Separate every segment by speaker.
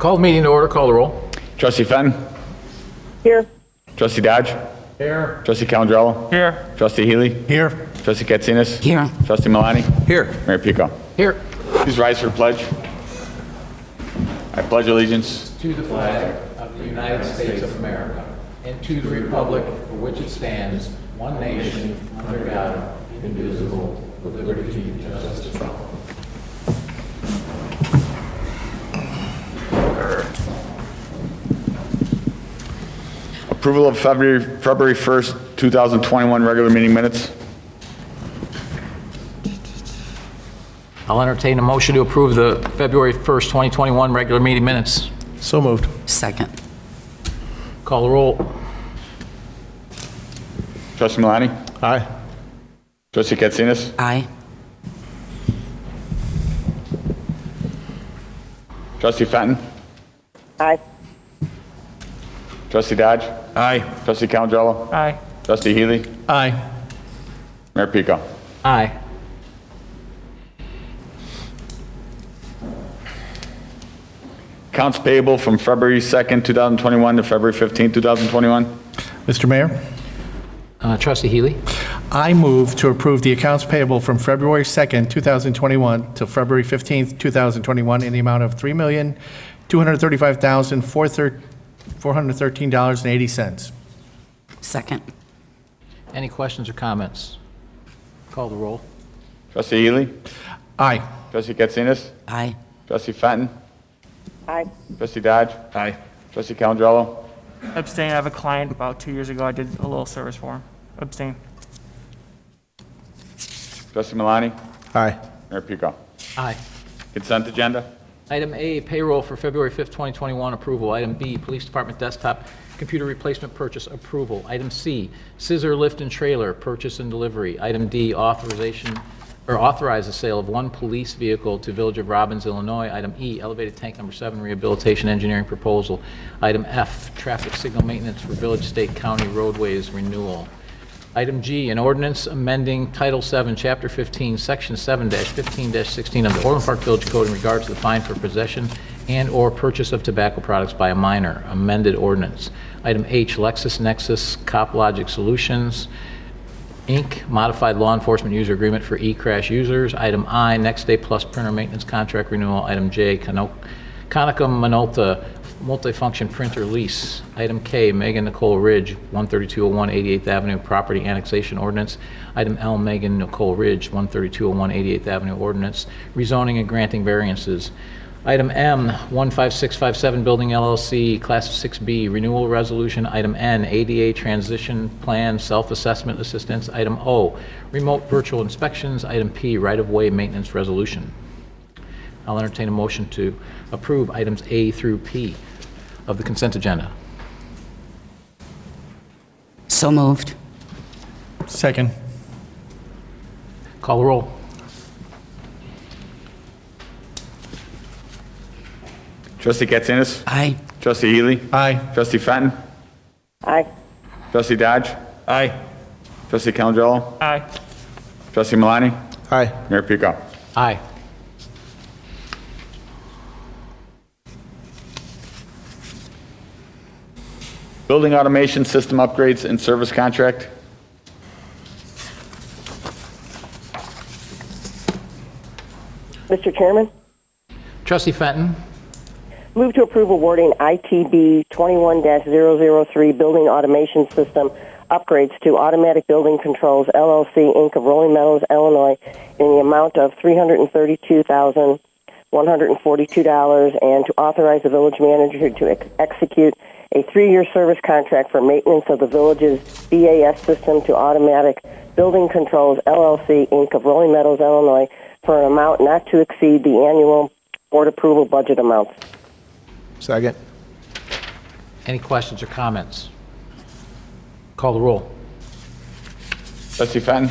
Speaker 1: Call the meeting to order. Call the roll.
Speaker 2: Trustee Fenton.
Speaker 3: Here.
Speaker 2: Trustee Dodge.
Speaker 1: Here.
Speaker 2: Trustee Calandrello.
Speaker 4: Here.
Speaker 2: Trustee Healy.
Speaker 4: Here.
Speaker 2: Trustee Katsinas.
Speaker 5: Here.
Speaker 2: Trustee Milani.
Speaker 1: Here.
Speaker 2: Mayor Pico.
Speaker 1: Here.
Speaker 2: Please rise for the pledge. I pledge allegiance.
Speaker 1: To the flag of the United States of America and to the republic for which it stands, one nation, under God, indivisible, with liberty and justice for all.
Speaker 2: Approval of February 1st, 2021 regular meeting minutes.
Speaker 1: I'll entertain a motion to approve the February 1st, 2021 regular meeting minutes.
Speaker 4: So moved.
Speaker 5: Second.
Speaker 1: Call the roll.
Speaker 2: Trustee Milani.
Speaker 4: Aye.
Speaker 2: Trustee Katsinas.
Speaker 5: Aye.
Speaker 2: Trustee Fenton.
Speaker 3: Aye.
Speaker 2: Trustee Dodge.
Speaker 4: Aye.
Speaker 2: Trustee Calandrello.
Speaker 4: Aye.
Speaker 2: Trustee Healy.
Speaker 4: Aye.
Speaker 2: Mayor Pico.
Speaker 1: Aye.
Speaker 2: Accounts payable from February 2nd, 2021 to February 15th, 2021.
Speaker 4: Mr. Mayor,
Speaker 1: Trustee Healy.
Speaker 4: I move to approve the accounts payable from February 2nd, 2021 to February 15th, 2021 in the amount of $3,235,413.80.
Speaker 5: Second.
Speaker 1: Any questions or comments? Call the roll.
Speaker 2: Trustee Healy.
Speaker 4: Aye.
Speaker 2: Trustee Katsinas.
Speaker 5: Aye.
Speaker 2: Trustee Fenton.
Speaker 3: Aye.
Speaker 2: Trustee Dodge.
Speaker 4: Aye.
Speaker 2: Trustee Calandrello.
Speaker 6: Abstain. I have a client about 2 years ago. I did a little service for him. Abstain.
Speaker 2: Trustee Milani.
Speaker 4: Aye.
Speaker 2: Mayor Pico.
Speaker 1: Aye.
Speaker 2: Consent agenda.
Speaker 1: Item A, payroll for February 5th, 2021 approval. Item B, Police Department desktop computer replacement purchase approval. Item C, scissor lift and trailer purchase and delivery. Item D, authorize the sale of one police vehicle to Village of Robbins, Illinois. Item E, elevated tank number 7 rehabilitation engineering proposal. Item F, traffic signal maintenance for Village, State, County roadways renewal. Item G, an ordinance amending Title 7, Chapter 15, Section 7-15-16 of the Orland Park Village Code in regards to the fine for possession and/or purchase of tobacco products by a minor, amended ordinance. Item H, LexisNexis CopLogic Solutions, Inc., modified law enforcement user agreement for e-crash users. Item I, Next Day Plus printer maintenance contract renewal. Item J, Konica Minolta multifunction printer lease. Item K, Megan Nicole Ridge, 13201 88th Avenue property annexation ordinance. Item L, Megan Nicole Ridge, 13201 88th Avenue ordinance, rezoning and granting variances. Item M, 15657 Building LLC, Class 6B, renewal resolution. Item N, ADA transition plan, self-assessment assistance. Item O, remote virtual inspections. Item P, right-of-way maintenance resolution. I'll entertain a motion to approve items A through P of the consent agenda.
Speaker 5: So moved.
Speaker 4: Second.
Speaker 1: Call the roll.
Speaker 2: Trustee Katsinas.
Speaker 5: Aye.
Speaker 2: Trustee Healy.
Speaker 4: Aye.
Speaker 2: Trustee Fenton.
Speaker 3: Aye.
Speaker 2: Trustee Dodge.
Speaker 4: Aye.
Speaker 2: Trustee Calandrello.
Speaker 6: Aye.
Speaker 2: Trustee Milani.
Speaker 4: Aye.
Speaker 2: Mayor Pico.
Speaker 1: Aye.
Speaker 2: Building automation system upgrades and service contract.
Speaker 3: Mr. Chairman,
Speaker 1: Trustee Fenton.
Speaker 3: move to approve awarding ITB 21-003 Building Automation System upgrades to Automatic Building Controls LLC, Inc. of Rolling Meadows, Illinois, in the amount of $332,142, and to authorize the village manager to execute a 3-year service contract for maintenance of the village's BAS system to Automatic Building Controls LLC, Inc. of Rolling Meadows, Illinois, for an amount not to exceed the annual board approval budget amounts.
Speaker 4: Second.
Speaker 1: Any questions or comments? Call the roll.
Speaker 2: Trustee Fenton.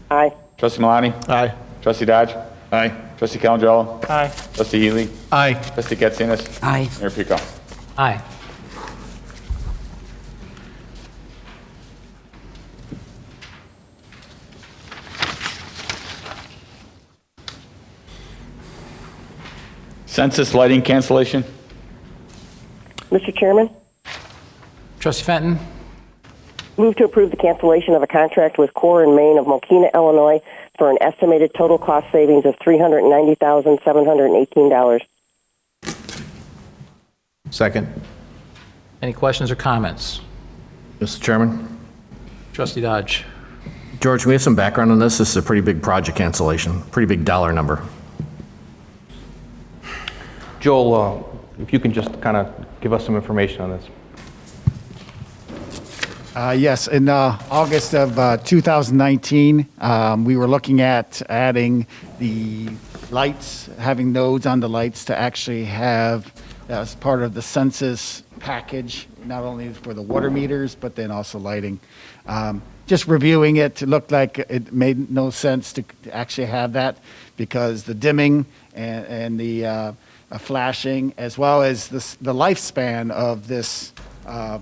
Speaker 3: Aye.
Speaker 2: Trustee Milani.
Speaker 4: Aye.
Speaker 2: Trustee Dodge.
Speaker 4: Aye.
Speaker 2: Trustee Calandrello.
Speaker 6: Aye.
Speaker 2: Trustee Healy.
Speaker 4: Aye.
Speaker 2: Trustee Katsinas.
Speaker 5: Aye.
Speaker 2: Mayor Pico.
Speaker 1: Aye.
Speaker 2: Census lighting cancellation.
Speaker 3: Mr. Chairman,
Speaker 1: Trustee Fenton?
Speaker 3: move to approve the cancellation of a contract with Core and Main of Mokina, Illinois, for an estimated total cost savings of $390,718.
Speaker 4: Second.
Speaker 1: Any questions or comments?
Speaker 7: Mr. Chairman?
Speaker 1: Trustee Dodge?
Speaker 7: George, can we have some background on this? This is a pretty big project cancellation, pretty big dollar number.
Speaker 8: Joel, if you can just kind of give us some information on this.
Speaker 9: Yes, in August of 2019, we were looking at adding the lights, having nodes on the lights to actually have as part of the census package, not only for the water meters, but then also lighting. Just reviewing it looked like it made no sense to actually have that because the dimming and the flashing, as well as the lifespan of this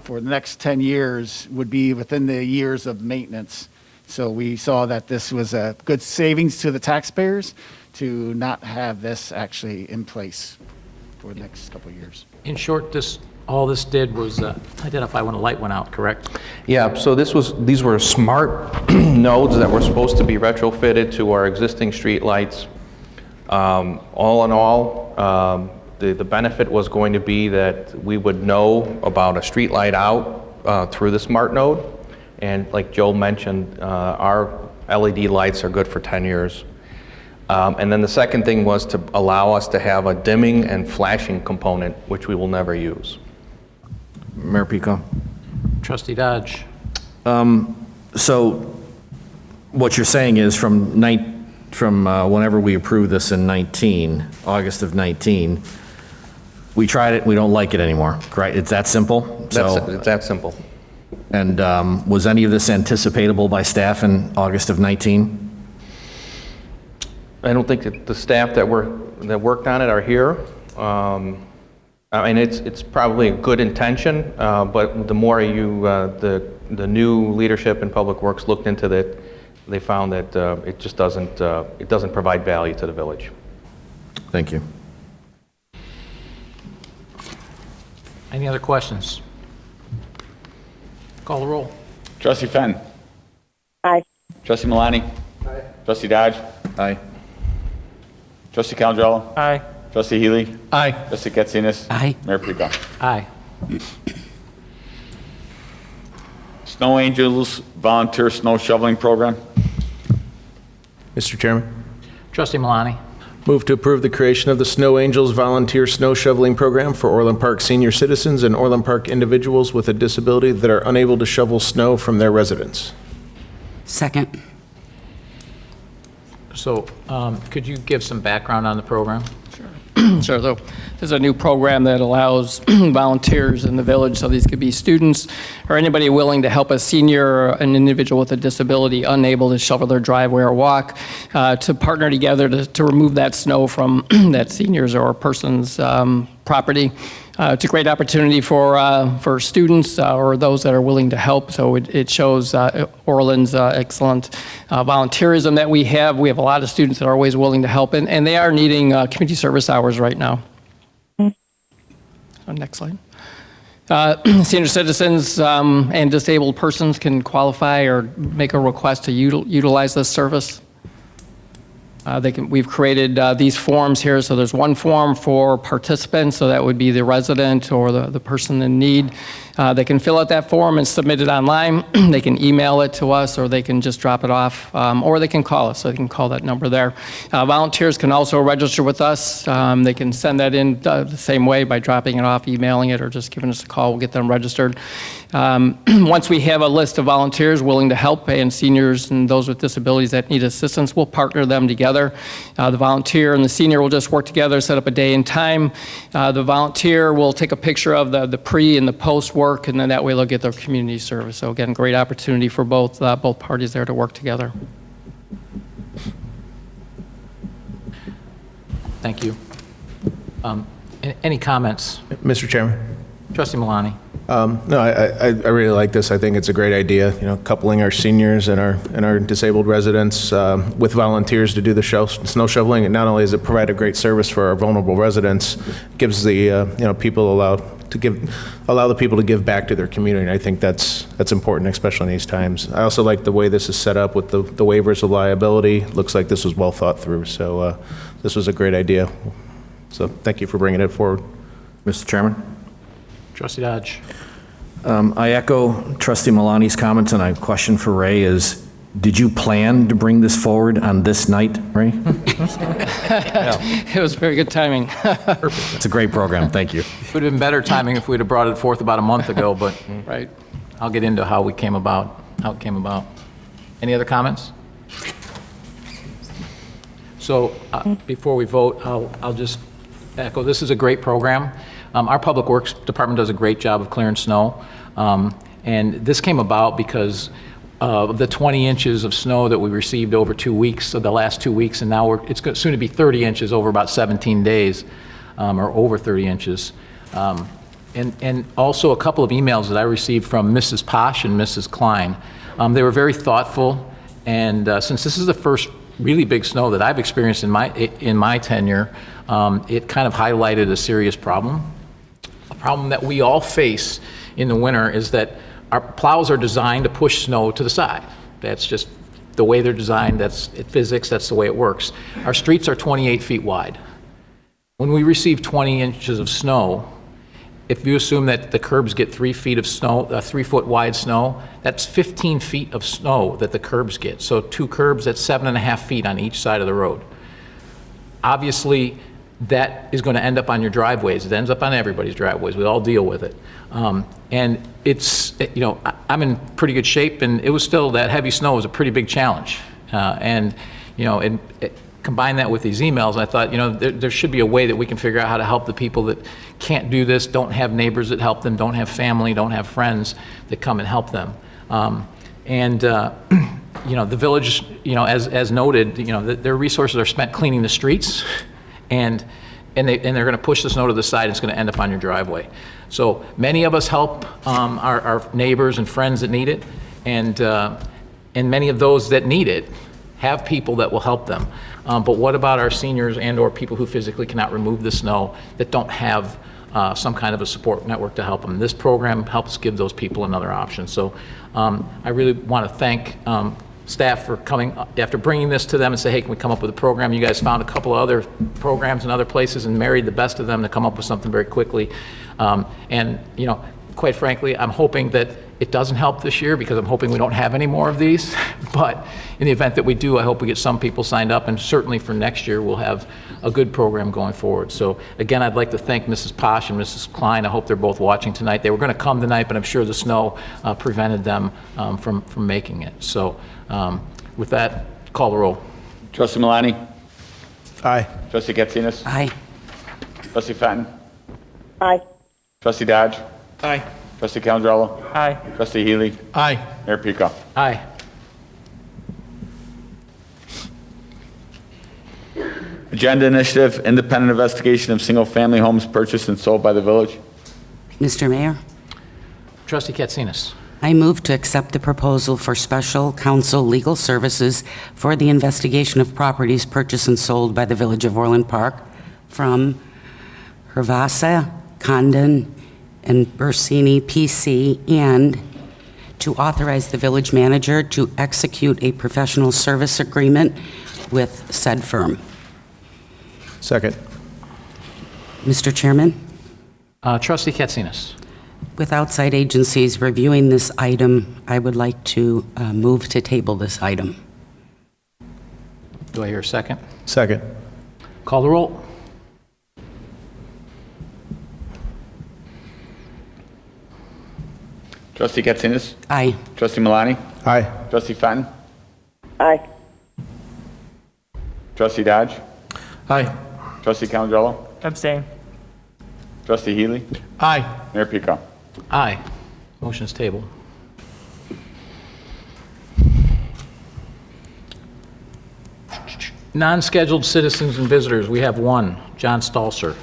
Speaker 9: for the next 10 years would be within the years of maintenance. So we saw that this was a good savings to the taxpayers to not have this actually in place for the next couple of years.
Speaker 1: In short, all this did was identify when a light went out, correct?
Speaker 8: Yeah, so these were smart nodes that were supposed to be retrofitted to our existing street lights. All in all, the benefit was going to be that we would know about a street light out through the smart node. And like Joel mentioned, our LED lights are good for 10 years. And then the second thing was to allow us to have a dimming and flashing component, which we will never use.
Speaker 7: Mayor Pico?
Speaker 1: Trustee Dodge?
Speaker 7: So what you're saying is from whenever we approved this in August of 19, we tried it, we don't like it anymore, correct? It's that simple?
Speaker 8: It's that simple.
Speaker 7: And was any of this anticipatable by staff in August of 19?
Speaker 8: I don't think that the staff that worked on it are here. I mean, it's probably a good intention, but the more the new leadership in Public Works looked into that, they found that it just doesn't provide value to the village.
Speaker 7: Thank you.
Speaker 1: Any other questions? Call the roll.
Speaker 2: Trustee Fenn.
Speaker 3: Aye.
Speaker 2: Trustee Malani. Aye. Trustee Dodge.
Speaker 7: Aye.
Speaker 2: Trustee Calabello.
Speaker 6: Aye.
Speaker 2: Trustee Healy.
Speaker 4: Aye.
Speaker 2: Trustee Katsinas.
Speaker 5: Aye.
Speaker 2: Mayor Pico.
Speaker 1: Aye.
Speaker 2: Snow Angels Volunteer Snow Shoveling Program.
Speaker 4: Mr. Chairman?
Speaker 1: Trustee Malani?
Speaker 10: Move to approve the creation of the Snow Angels Volunteer Snow Shoveling Program for Orland Park senior citizens and Orland Park individuals with a disability that are unable to shovel snow from their residence.
Speaker 5: Second.
Speaker 1: So could you give some background on the program?
Speaker 11: Sure. So this is a new program that allows volunteers in the village, so these could be students or anybody willing to help a senior or an individual with a disability unable to shovel their driveway or walk, to partner together to remove that snow from that senior's or person's property. It's a great opportunity for students or those that are willing to help. So it shows Orland's excellent volunteerism that we have. We have a lot of students that are always willing to help, and they are needing community service hours right now. Next slide. Senior citizens and disabled persons can qualify or make a request to utilize this service. We've created these forms here. So there's one form for participants, so that would be the resident or the person in need. They can fill out that form and submit it online. They can email it to us, or they can just drop it off, or they can call us. So they can call that number there. Volunteers can also register with us. They can send that in the same way by dropping it off, emailing it, or just giving us a call. We'll get them registered. Once we have a list of volunteers willing to help, and seniors and those with disabilities that need assistance, we'll partner them together. The volunteer and the senior will just work together, set up a day and time. The volunteer will take a picture of the pre and the post work, and then that way they'll get their community service. So again, great opportunity for both parties there to work together.
Speaker 1: Thank you. Any comments?
Speaker 10: Mr. Chairman?
Speaker 1: Trustee Malani?
Speaker 10: No, I really like this. I think it's a great idea, coupling our seniors and our disabled residents with volunteers to do the snow shoveling. And not only does it provide a great service for our vulnerable residents, it gives the, people allow the people to give back to their community. And I think that's important, especially in these times. I also like the way this is set up with the waivers of liability. Looks like this was well thought through. So this was a great idea. So thank you for bringing it forward.
Speaker 7: Mr. Chairman?
Speaker 1: Trustee Dodge.
Speaker 7: I echo Trustee Milani's comments, and a question for Ray is, did you plan to bring this forward on this night, Ray?
Speaker 11: It was very good timing.
Speaker 7: It's a great program, thank you.
Speaker 1: Would have been better timing if we'd have brought it forth about a month ago, but
Speaker 11: Right.
Speaker 1: I'll get into how it came about. Any other comments? So before we vote, I'll just echo, this is a great program. Our Public Works Department does a great job of clearing snow. And this came about because of the 20 inches of snow that we received over 2 weeks, so the last 2 weeks, and now it's soon to be 30 inches over about 17 days, or over 30 inches. And also a couple of emails that I received from Mrs. Posh and Mrs. Klein. They were very thoughtful, and since this is the first really big snow that I've experienced in my tenure, it kind of highlighted a serious problem. A problem that we all face in the winter is that our plows are designed to push snow to the side. That's just the way they're designed. That's physics. That's the way it works. Our streets are 28 feet wide. When we receive 20 inches of snow, if you assume that the curbs get 3 feet of snow, 3 foot wide snow, that's 15 feet of snow that the curbs get. So 2 curbs, that's 7.5 feet on each side of the road. Obviously, that is going to end up on your driveways. It ends up on everybody's driveways. We all deal with it. And it's, I'm in pretty good shape, and it was still, that heavy snow was a pretty big challenge. Combine that with these emails, I thought, there should be a way that we can figure out how to help the people that can't do this, don't have neighbors that help them, don't have family, don't have friends that come and help them. The village, as noted, their resources are spent cleaning the streets, and they're going to push the snow to the side, and it's going to end up on your driveway. So many of us help our neighbors and friends that need it, and many of those that need it have people that will help them. But what about our seniors and/or people who physically cannot remove the snow, that don't have some kind of a support network to help them? This program helps give those people another option. So I really want to thank staff for coming after bringing this to them and say, hey, can we come up with a program? You guys found a couple of other programs in other places and married the best of them to come up with something very quickly. Quite frankly, I'm hoping that it doesn't help this year, because I'm hoping we don't have any more of these. But in the event that we do, I hope we get some people signed up, and certainly for next year, we'll have a good program going forward. So again, I'd like to thank Mrs. Posh and Mrs. Klein. I hope they're both watching tonight. They were going to come tonight, but I'm sure the snow prevented them from making it. So with that, call the roll.
Speaker 2: Trustee Milani?
Speaker 10: Aye.
Speaker 2: Trustee Katsinas?
Speaker 5: Aye.
Speaker 2: Trustee Fenton?
Speaker 3: Aye.
Speaker 2: Trustee Dodge?
Speaker 10: Aye.
Speaker 2: Trustee Calandrello?
Speaker 6: Aye.
Speaker 2: Trustee Healy?
Speaker 4: Aye.
Speaker 2: Mayor Pico?
Speaker 1: Aye.
Speaker 2: Agenda initiative, independent investigation of single-family homes purchased and sold by the village.
Speaker 5: Mr. Mayor,
Speaker 1: Trustee Katsinas.
Speaker 5: I move to accept the proposal for special counsel legal services for the investigation of properties purchased and sold by the Village of Orland Park from Hervasa, Condon, and Bersini PC, and to authorize the village manager to execute a professional service agreement with said firm.
Speaker 10: Second.
Speaker 5: Mr. Chairman,
Speaker 1: Trustee Katsinas.
Speaker 5: with outside agencies reviewing this item, I would like to move to table this item.
Speaker 1: Do I hear a second?
Speaker 10: Second.
Speaker 1: Call the roll.
Speaker 2: Trustee Katsinas?
Speaker 5: Aye.
Speaker 2: Trustee Milani?
Speaker 10: Aye.
Speaker 2: Trustee Fenton?
Speaker 3: Aye.
Speaker 2: Trustee Dodge?
Speaker 7: Aye.
Speaker 2: Trustee Calandrello?
Speaker 6: Abstain.
Speaker 2: Trustee Healy?
Speaker 4: Aye.
Speaker 2: Mayor Pico?
Speaker 1: Aye. Motion's tabled. Non-scheduled citizens and visitors, we have one, John Stalser.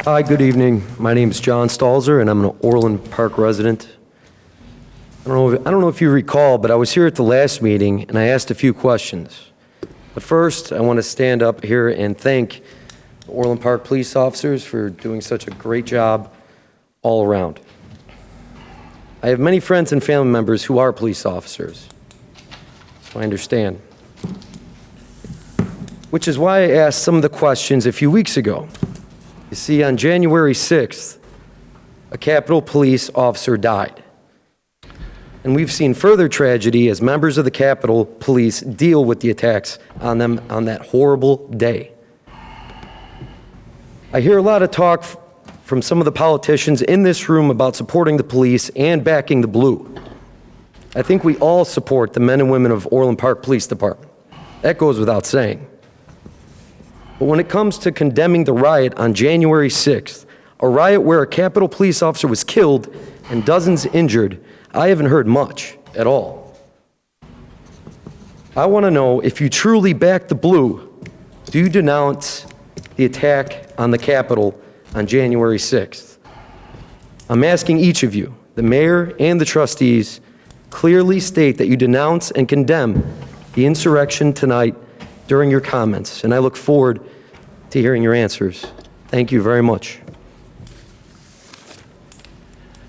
Speaker 12: Hi, good evening. My name is John Stalzer, and I'm an Orland Park resident. I don't know if you recall, but I was here at the last meeting, and I asked a few questions. But first, I want to stand up here and thank the Orland Park police officers for doing such a great job all around. I have many friends and family members who are police officers, so I understand. Which is why I asked some of the questions a few weeks ago. You see, on January 6th, a Capitol Police officer died. And we've seen further tragedy as members of the Capitol Police deal with the attacks on them on that horrible day. I hear a lot of talk from some of the politicians in this room about supporting the police and backing the blue. I think we all support the men and women of Orland Park Police Department. That goes without saying. But when it comes to condemning the riot on January 6th, a riot where a Capitol Police officer was killed and dozens injured, I haven't heard much at all. I want to know, if you truly back the blue, do you denounce the attack on the Capitol on January 6th? I'm asking each of you, the mayor and the trustees, clearly state that you denounce and condemn the insurrection tonight during your comments, and I look forward to hearing your answers. Thank you very much.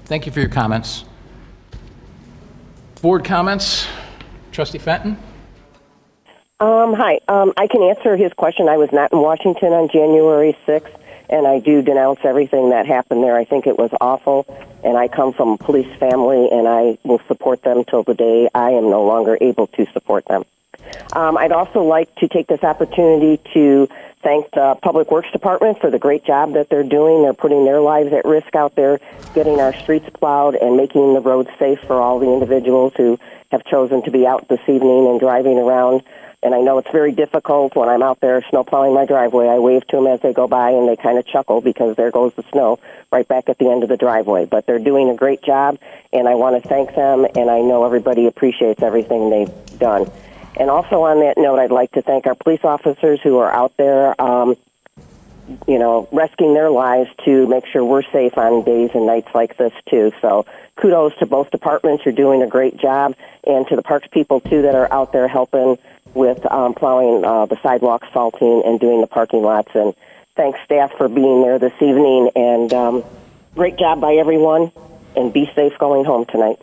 Speaker 1: Thank you for your comments. Board comments? Trustee Fenton?
Speaker 3: Hi. I can answer his question. I was not in Washington on January 6th, and I do denounce everything that happened there. I think it was awful, and I come from a police family, and I will support them till the day I am no longer able to support them. I'd also like to take this opportunity to thank the Public Works Department for the great job that they're doing. They're putting their lives at risk out there, getting our streets plowed and making the roads safe for all the individuals who have chosen to be out this evening and driving around. And I know it's very difficult when I'm out there snow plowing my driveway. I wave to them as they go by, and they kind of chuckle because there goes the snow right back at the end of the driveway. But they're doing a great job, and I want to thank them, and I know everybody appreciates everything they've done. And also on that note, I'd like to thank our police officers who are out there, risking their lives to make sure we're safe on days and nights like this, too. So kudos to both departments. You're doing a great job. And to the parks people, too, that are out there helping with plowing the sidewalks, salting, and doing the parking lots. And thanks, staff, for being there this evening. And great job by everyone. And be safe going home tonight.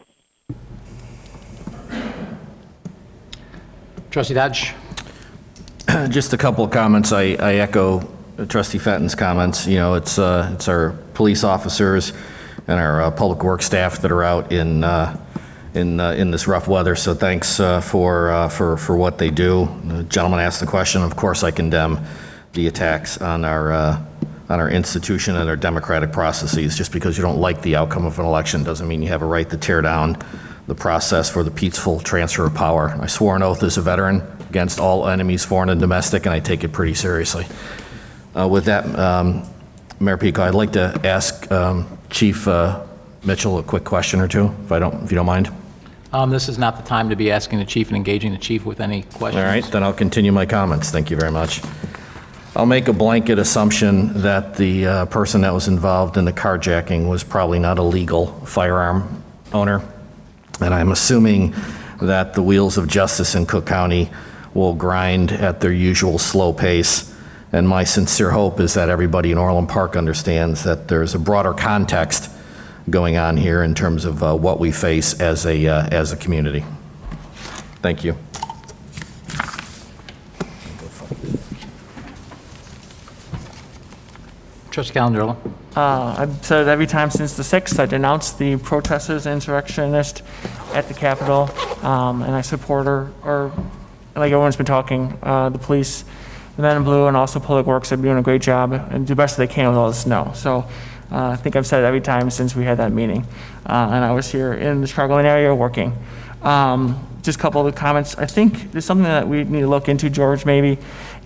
Speaker 1: Trustee Dodge?
Speaker 7: Just a couple of comments. I echo Trustee Fenton's comments. You know, it's our police officers and our public works staff that are out in this rough weather. So thanks for what they do. The gentleman asked the question. Of course, I condemn the attacks on our institution and our democratic processes. Just because you don't like the outcome of an election doesn't mean you have a right to tear down the process for the peaceful transfer of power. I swore an oath as a veteran against all enemies, foreign and domestic, and I take it pretty seriously. With that, Mayor Pico, I'd like to ask Chief Mitchell a quick question or two, if you don't mind.
Speaker 1: This is not the time to be asking the chief and engaging the chief with any questions.
Speaker 7: All right, then I'll continue my comments. Thank you very much. I'll make a blanket assumption that the person that was involved in the carjacking was probably not a legal firearm owner. And I'm assuming that the wheels of justice in Cook County will grind at their usual slow pace. And my sincere hope is that everybody in Orland Park understands that there's a broader context going on here in terms of what we face as a community. Thank you.
Speaker 1: Trustee Calandrella?
Speaker 6: I've said every time since the 6th, I denounced the protesters, insurrectionists at the Capitol, and I support or like everyone's been talking, the police, the men in blue, and also Public Works are doing a great job and do the best they can with all the snow. So I think I've said it every time since we had that meeting, and I was here in the Chicagoland area working. Just a couple of comments. I think there's something that we need to look into, George, maybe,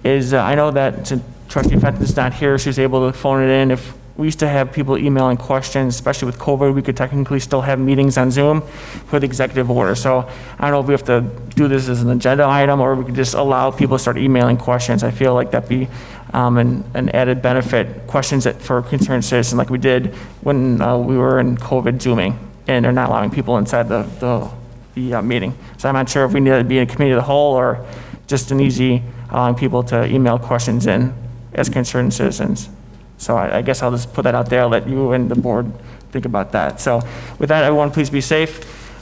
Speaker 6: is I know that since Trustee Fenton's not here, she was able to phone it in if we used to have people emailing questions, especially with COVID. We could technically still have meetings on Zoom for the executive order. So I don't know if we have to do this as an agenda item or we could just allow people to start emailing questions. I feel like that'd be an added benefit, questions that for concerned citizens like we did when we were in COVID Zooming and they're not allowing people inside the meeting. So I'm not sure if we need to be in a committee of the whole or just an easy allowing people to email questions in as concerned citizens. So I guess I'll just put that out there, let you and the board think about that. So with that, everyone, please be safe.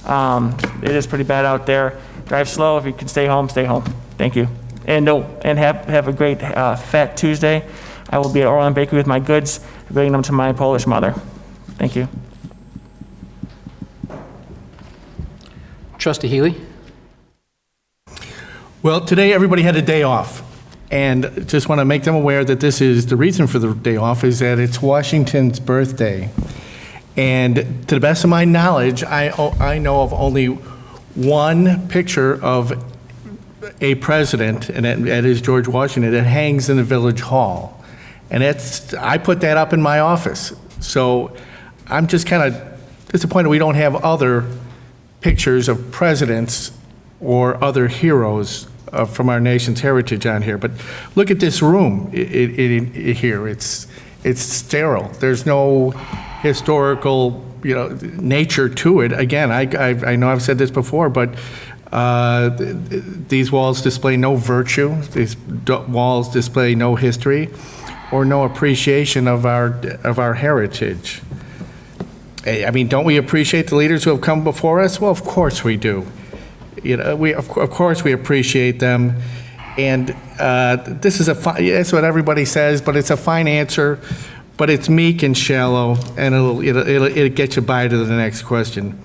Speaker 6: It is pretty bad out there. Drive slow. If you can stay home, stay home. Thank you. And have a great Fat Tuesday. I will be at Orland Bakery with my goods, bringing them to my Polish mother. Thank you.
Speaker 1: Trustee Healy?
Speaker 4: Well, today everybody had a day off, and just want to make them aware that this is, the reason for the day off is that it's Washington's birthday. And to the best of my knowledge, I know of only one picture of a president, and that is George Washington, that hangs in the Village Hall. And I put that up in my office. So I'm just kind of disappointed we don't have other pictures of presidents or other heroes from our nation's heritage on here. But look at this room here. It's sterile. There's no historical, nature to it. Again, I know I've said this before, but these walls display no virtue. These walls display no history or no appreciation of our heritage. I mean, don't we appreciate the leaders who have come before us? Well, of course we do. Of course we appreciate them. And this is that's what everybody says, but it's a fine answer, but it's meek and shallow, and it'll get you by to the next question.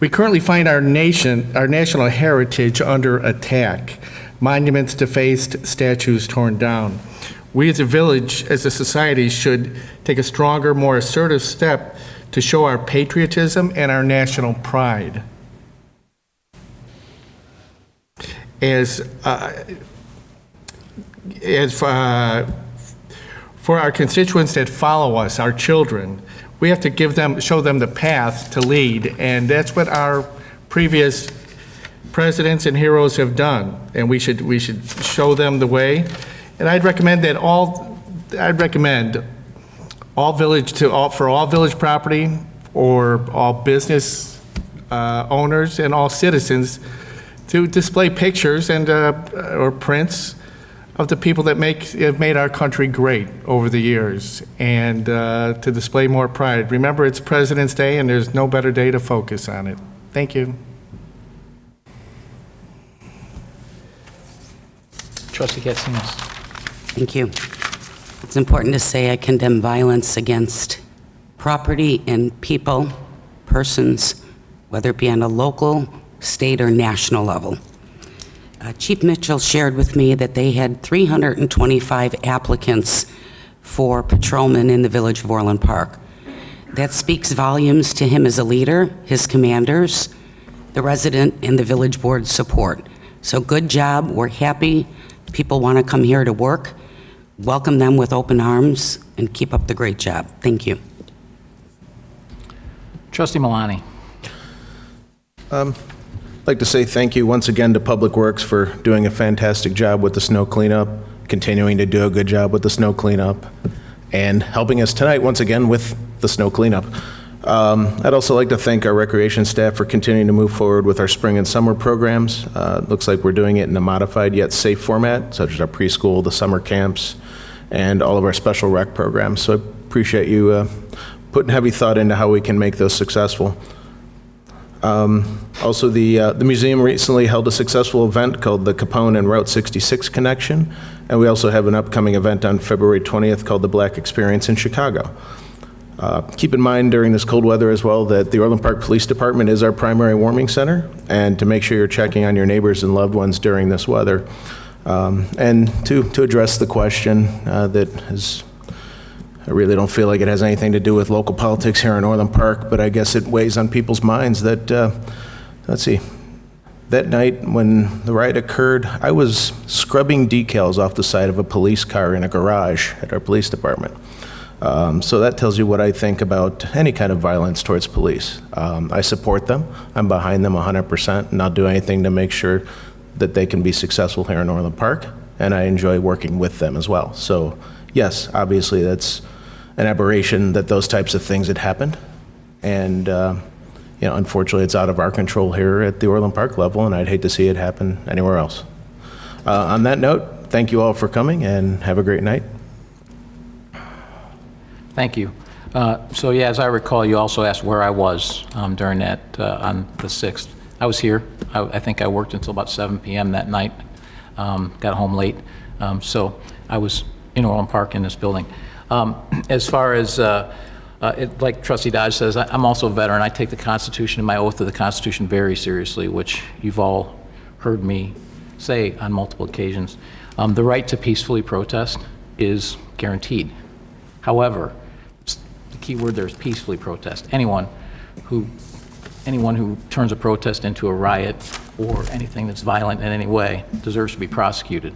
Speaker 4: We currently find our national heritage under attack. Monuments defaced, statues torn down. We as a village, as a society, should take a stronger, more assertive step to show our patriotism and our national pride. For our constituents that follow us, our children, we have to show them the path to lead, and that's what our previous presidents and heroes have done, and we should show them the way. And I'd recommend for all village property or all business owners and all citizens to display pictures and or prints of the people that have made our country great over the years, and to display more pride. Remember, it's President's Day, and there's no better day to focus on it. Thank you.
Speaker 1: Trustee Katsinas.
Speaker 5: Thank you. It's important to say I condemn violence against property and people, persons, whether it be on a local, state, or national level. Chief Mitchell shared with me that they had 325 applicants for patrolmen in the village of Orland Park. That speaks volumes to him as a leader, his commanders, the resident, and the village board's support. So good job. We're happy. People want to come here to work. Welcome them with open arms and keep up the great job. Thank you.
Speaker 1: Trustee Malani.
Speaker 10: I'd like to say thank you once again to Public Works for doing a fantastic job with the snow cleanup, continuing to do a good job with the snow cleanup, and helping us tonight once again with the snow cleanup. I'd also like to thank our recreation staff for continuing to move forward with our spring and summer programs. Looks like we're doing it in a modified yet safe format, such as our preschool, the summer camps, and all of our special rec programs. So I appreciate you putting heavy thought into how we can make those successful. Also, the museum recently held a successful event called the Capone and Route 66 Connection, and we also have an upcoming event on February 20th called the Black Experience in Chicago. Keep in mind during this cold weather as well that the Orland Park Police Department is our primary warming center, and to make sure you're checking on your neighbors and loved ones during this weather. And to address the question that is, I really don't feel like it has anything to do with local politics here in Orland Park, but I guess it weighs on people's minds that, let's see, that night when the riot occurred, I was scrubbing decals off the side of a police car in a garage at our police department. So that tells you what I think about any kind of violence towards police. I support them. I'm behind them 100%, and I'll do anything to make sure that they can be successful here in Orland Park, and I enjoy working with them as well. So yes, obviously that's an aberration that those types of things had happened, and unfortunately it's out of our control here at the Orland Park level, and I'd hate to see it happen anywhere else. On that note, thank you all for coming, and have a great night.
Speaker 1: Thank you. So yeah, as I recall, you also asked where I was during that, on the 6th. I was here. I think I worked until about 7 p.m. that night, got home late. So I was in Orland Park in this building. As far as, like Trustee Dodge says, I'm also a veteran. I take the Constitution and my oath to the Constitution very seriously, which you've all heard me say on multiple occasions. The right to peacefully protest is guaranteed. However, the key word there is peacefully protest. Anyone who turns a protest into a riot or anything that's violent in any way deserves to be prosecuted.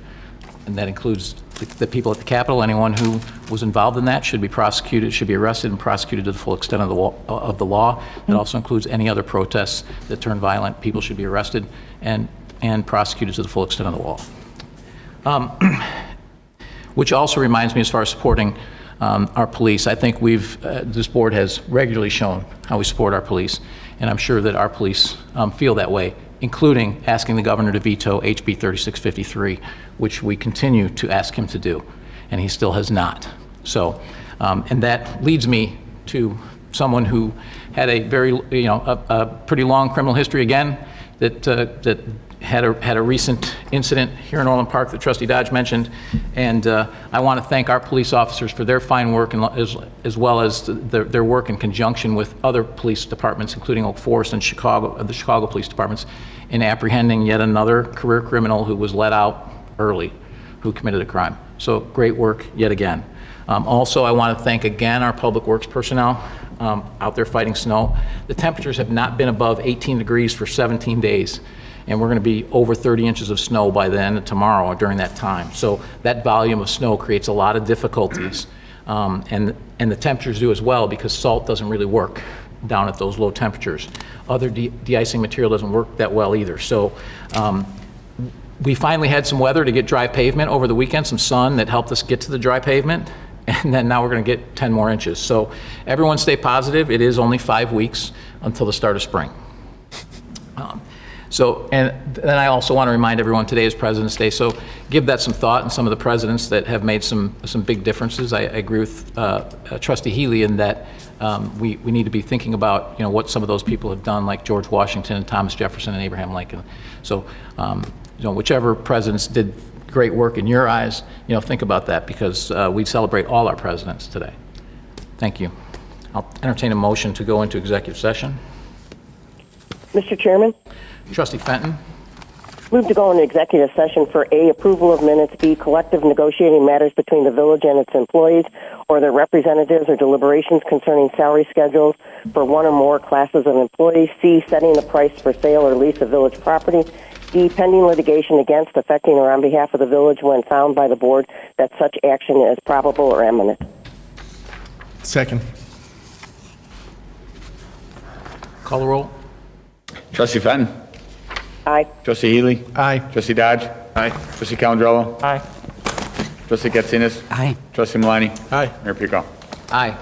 Speaker 1: And that includes the people at the Capitol. Anyone who was involved in that should be prosecuted, should be arrested and prosecuted to the full extent of the law. It also includes any other protests that turn violent. People should be arrested and prosecuted to the full extent of the law. Which also reminds me, as far as supporting our police, I think this board has regularly shown how we support our police, and I'm sure that our police feel that way, including asking the governor to veto HB 3653, which we continue to ask him to do, and he still has not. So, and that leads me to someone who had a very, a pretty long criminal history again, that had a recent incident here in Orland Park that Trustee Dodge mentioned, and I want to thank our police officers for their fine work, and as well as their work in conjunction with other police departments, including Oak Forest and the Chicago Police Departments, in apprehending yet another career criminal who was let out early, who committed a crime. So great work yet again. Also, I want to thank again our Public Works personnel out there fighting snow. The temperatures have not been above 18 degrees for 17 days. And we're going to be over 30 inches of snow by the end of tomorrow or during that time. So that volume of snow creates a lot of difficulties. And the temperatures do as well, because salt doesn't really work down at those low temperatures. Other de-icing material doesn't work that well either. So we finally had some weather to get dry pavement over the weekend, some sun that helped us get to the dry pavement. And then now we're going to get 10 more inches. So everyone stay positive. It is only 5 weeks until the start of spring. And then I also want to remind everyone today is President's Day, so give that some thought, and some of the presidents that have made some big differences. I agree with Trustee Healy in that we need to be thinking about what some of those people have done, like George Washington and Thomas Jefferson and Abraham Lincoln. So whichever presidents did great work in your eyes, think about that, because we celebrate all our presidents today. Thank you. I'll entertain a motion to go into executive session.
Speaker 3: Mr. Chairman,
Speaker 1: Trustee Fenton.
Speaker 3: move to go into executive session for A, approval of minutes, B, collective negotiating matters between the village and its employees or their representatives, or deliberations concerning salary schedules for one or more classes of employees, C, setting the price for sale or lease of village property, D, pending litigation against, affecting, or on behalf of the village when found by the board that such action is probable or imminent.
Speaker 4: Second.
Speaker 1: Call the roll.
Speaker 2: Trustee Fenton.
Speaker 3: Aye.
Speaker 2: Trustee Healy.
Speaker 4: Aye.
Speaker 2: Trustee Dodge. Aye. Trustee Calandrello.
Speaker 6: Aye.
Speaker 2: Trustee Katsinas.
Speaker 5: Aye.
Speaker 2: Trustee Malani.
Speaker 10: Aye.
Speaker 2: Mayor Pico.
Speaker 1: Aye.